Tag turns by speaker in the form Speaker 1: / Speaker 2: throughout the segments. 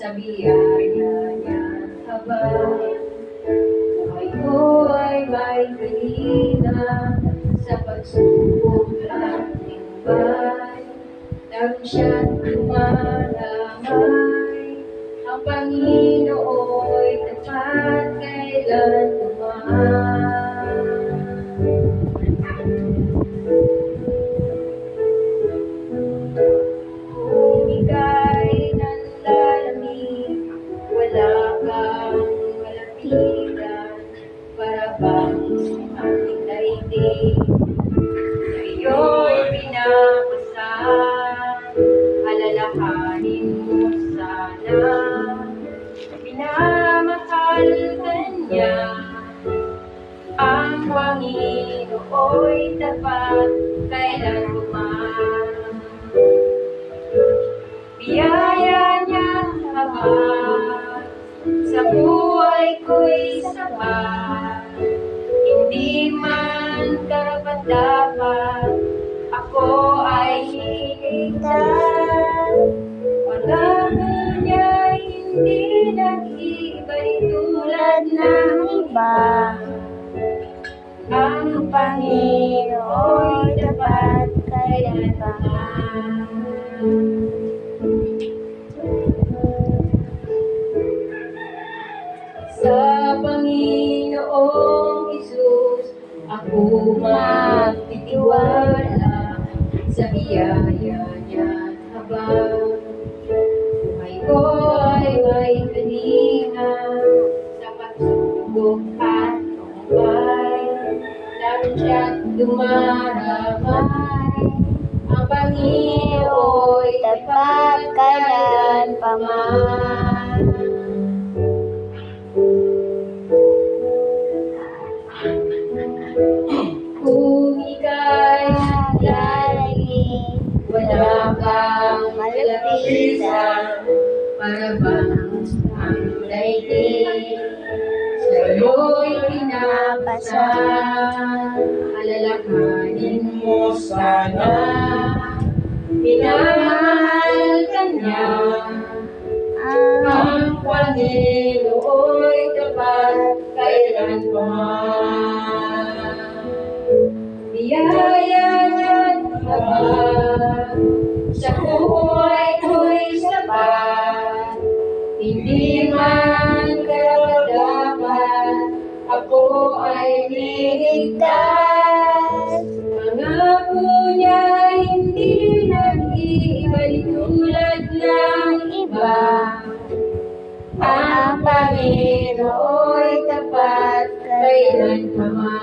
Speaker 1: sa biyaya niya habang buhay ko ay may kalinga sa pagsubok at timbay. Lagi siya't dumaramay, ang Panginoo'y tapat kailanman. Kung ika'y nanlalamig, wala kang malapitan, para bang ating daigdig na iyo'y pinapasang. Alalahanin mo sana, pinamahal ka niya, ang Panginoo'y tapat kailanman. Biyaya niya habang sa buhay ko'y sapat, hindi man karapat-dapat ako ay hiligtas. Pangako niya hindi nag-iiba'y tulad ng iba, ang Panginoo'y tapat kailanman. Sa Panginoong Hesus ako magtitiwala, sa biyaya niya habang buhay ko ay may kalinga sa pagsubok at tumbay. Lalo siya't dumaramay, ang Panginoo'y tapat kailanman. Kung ika'y lalagay, wala kang malapitan, para bang ang daigdig sa'yo'y pinapasang. Alalahanin mo sana, pinamahal ka niya, ang Panginoo'y tapat kailanman. Biyaya niya habang sa buhay ko'y sapat, hindi man karapat-dapat ako ay liligtas. Pangako niya hindi nag-iiba'y tulad ng iba, ang Panginoo'y tapat kailanman.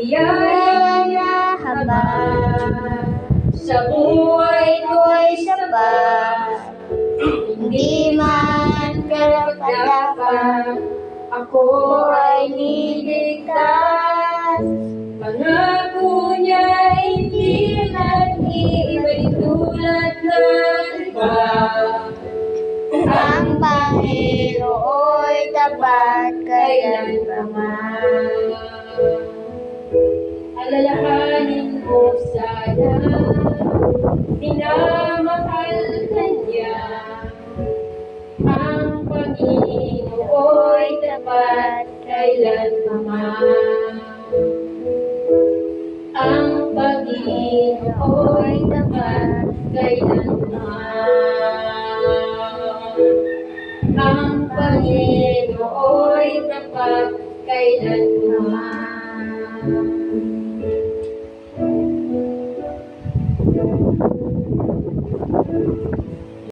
Speaker 1: Biyaya niya habang sa buhay ko'y sapat, hindi man karapat-dapat ako ay liligtas. Pangako niya hindi nag-iiba'y tulad ng iba, ang Panginoo'y tapat kailanman. Alalahanin mo sana, pinamahal ka niya, ang Panginoo'y tapat kailanman. Ang Panginoo'y tapat kailanman. Ang Panginoo'y tapat kailanman.